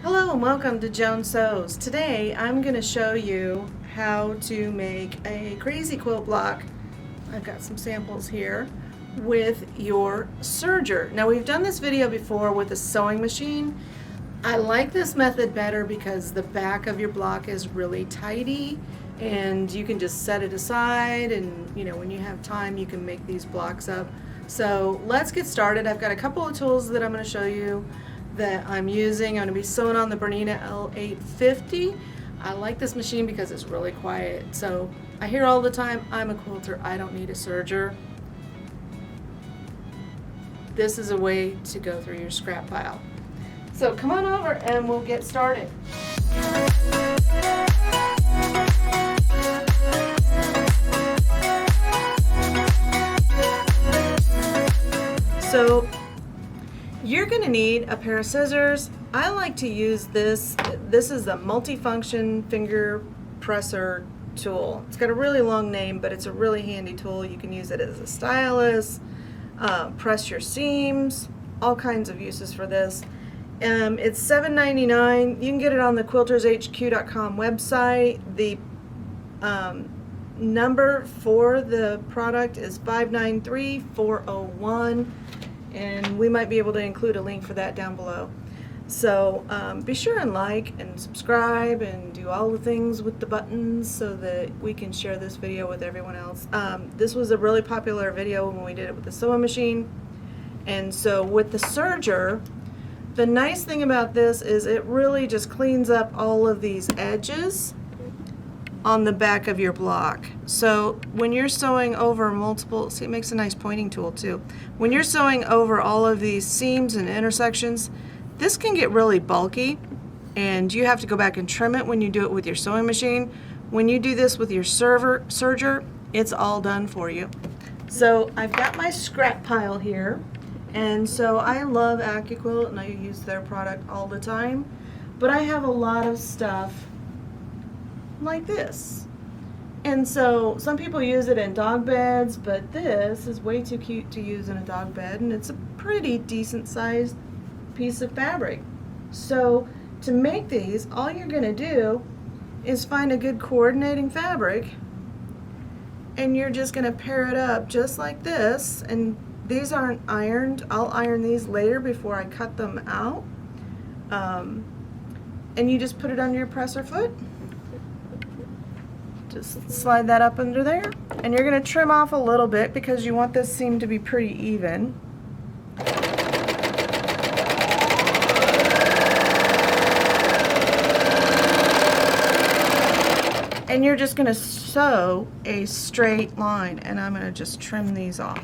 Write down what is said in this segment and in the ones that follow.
Hello and welcome to JoanSews. Today I'm going to show you how to make a crazy quilt block. I've got some samples here with your serger. Now we've done this video before with a sewing machine. I like this method better because the back of your block is really tidy and you can just set it aside, and when you have time you can make these blocks up. So let's get started. I've got a couple of tools that I'm going to show you that I'm using. I'm going to be sewing on the Bernina L850. I like this machine because it's really quiet. So I hear all the time, I'm a quilter, I don't need a serger. This is a way to go through your scrap pile. So come on over and we'll get started. So you're going to need a pair of scissors. I like to use this. This is the multifunction finger presser tool. It's got a really long name, but it's a really handy tool. You can use it as a stylus, press your seams, all kinds of uses for this. It's $7.99. You can get it on the quiltershq.com website. The number for the product is 593401. And we might be able to include a link for that down below. So be sure and like and subscribe and do all the things with the buttons so that we can share this video with everyone else. This was a really popular video when we did it with the sewing machine. And so with the serger, the nice thing about this is it really just cleans up all of these edges on the back of your block. So when you're sewing over multiple, see, it makes a nice pointing tool too. When you're sewing over all of these seams and intersections, this can get really bulky and you have to go back and trim it when you do it with your sewing machine. When you do this with your serger, it's all done for you. So I've got my scrap pile here, and so I love AccuQuilt and I use their product all the time, but I have a lot of stuff like this. And so some people use it in dog beds, but this is way too cute to use in a dog bed, and it's a pretty decent sized piece of fabric. So to make these, all you're going to do is find a good coordinating fabric, and you're just going to pair it up just like this. And these aren't ironed. I'll iron these later before I cut them out. And you just put it under your presser foot. Just slide that up under there, and you're going to trim off a little bit because you want this seam to be pretty even. And you're just going to sew a straight line, and I'm going to just trim these off.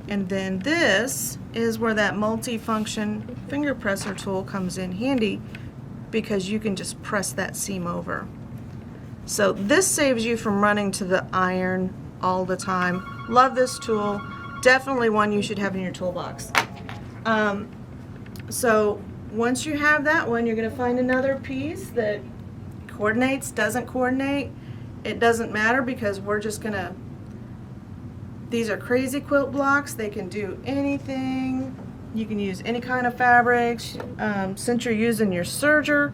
And then this is where that multi-function finger presser tool comes in handy, because you can just press that seam over. So this saves you from running to the iron all the time. Love this tool. Definitely one you should have in your toolbox. So once you have that one, you're going to find another piece that coordinates, doesn't coordinate. It doesn't matter, because we're just going to, these are crazy quilt blocks. They can do anything. You can use any kind of fabrics. Since you're using your serger,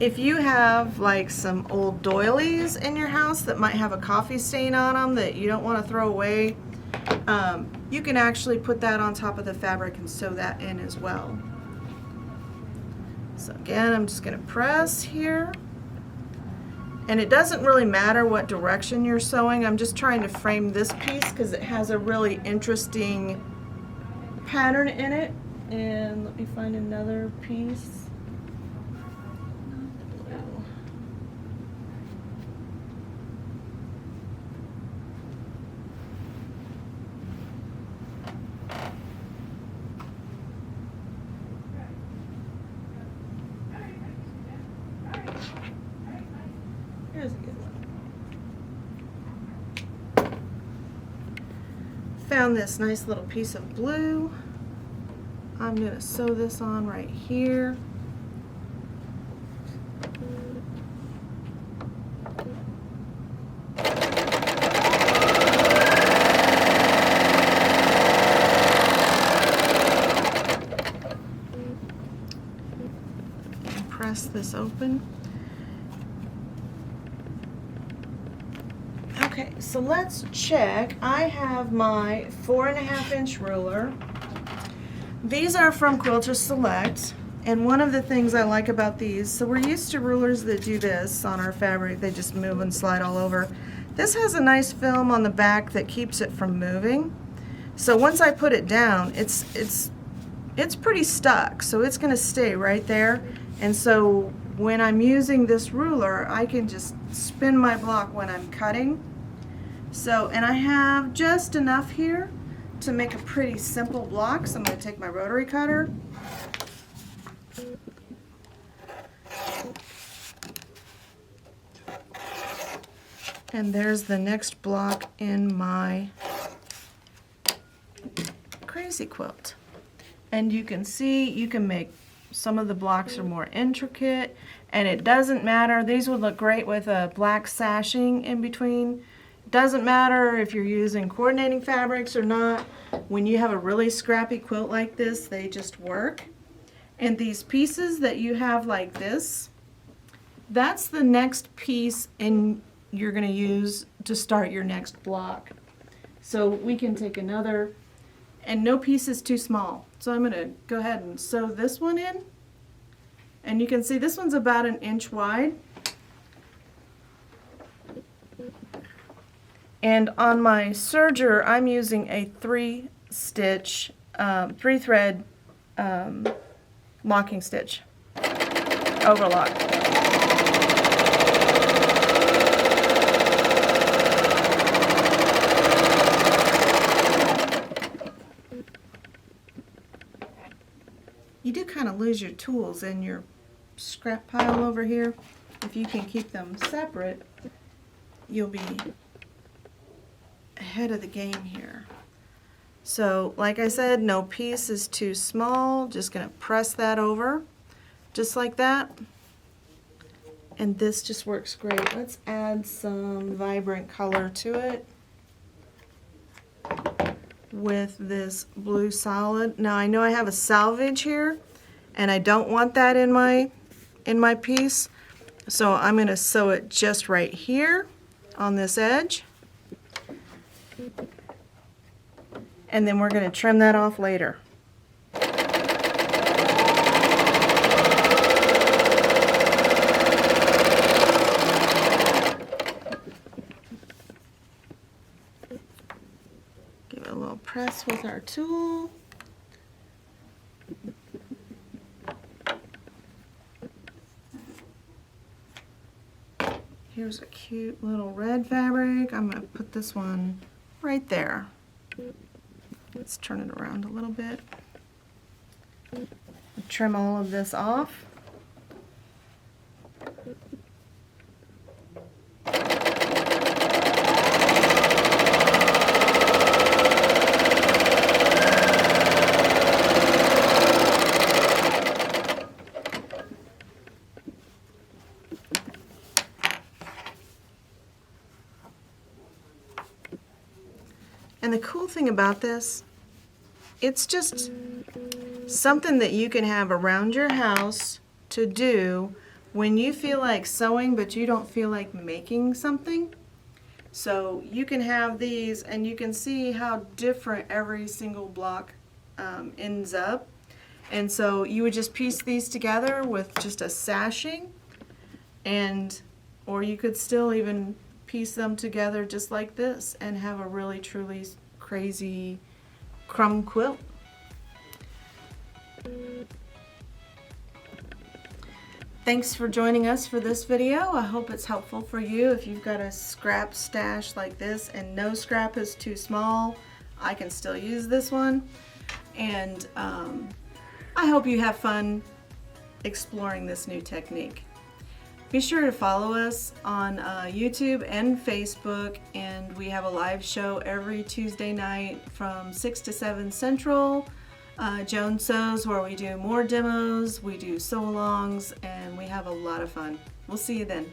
if you have like some old doilies in your house that might have a coffee stain on them that you don't want to throw away, you can actually put that on top of the fabric and sew that in as well. So again, I'm just going to press here. And it doesn't really matter what direction you're sewing. I'm just trying to frame this piece because it has a really interesting pattern in it. And let me find another piece. Here's a good one. Found this nice little piece of blue. I'm going to sew this on right here. this open. Okay, so let's check. I have my 4.5-inch ruler. These are from Quilter Select, and one of the things I like about these, so we're used to rulers that do this on our fabric, they just move and slide all over. This has a nice film on the back that keeps it from moving. So once I put it down, it's pretty stuck, so it's going to stay right there. And so when I'm using this ruler, I can just spin my block when I'm cutting. So, and I have just enough here to make a pretty simple block. So I'm going to take my rotary cutter. And there's the next block in my crazy quilt. And you can see, you can make, some of the blocks are more intricate, and it doesn't matter. These would look great with a black sashing in between. Doesn't matter if you're using coordinating fabrics or not. When you have a really scrappy quilt like this, they just work. And these pieces that you have like this, that's the next piece you're going to use to start your next block. So we can take another, and no piece is too small. So I'm going to go ahead and sew this one in. And you can see this one's about 1 inch wide. And on my serger, I'm using a 3-stitch, 3-thread locking stitch overlock. You do kind of lose your tools in your scrap pile over here. If you can keep them separate, you'll be ahead of the game here. So like I said, no piece is too small. Just going to press that over just like that, and this just works great. Let's add some vibrant color to it with this blue solid. Now I know I have a salvage here and I don't want that in my piece, so I'm going to sew it just right here on this edge. And then we're going to trim that off later. Give it a little press with our tool. Here's a cute little red fabric. I'm going to put this one right there. Let's turn it around a little bit. Trim all of this off. And the cool thing about this, it's just something that you can have around your house to do when you feel like sewing but you don't feel like making something. So you can have these and you can see how different every single block ends up. And so you would just piece these together with just a sashing, or you could still even piece them together just like this and have a really truly crazy crumb quilt. Thanks for joining us for this video. I hope it's helpful for you. If you've got a scrap stash like this and no scrap is too small, I can still use this one. And I hope you have fun exploring this new technique. Be sure to follow us on YouTube and Facebook, and we have a live show every Tuesday night from 6 to 7 Central. JoanSews, where we do more demos, we do sew-alongs, and we have a lot of fun. We'll see you then.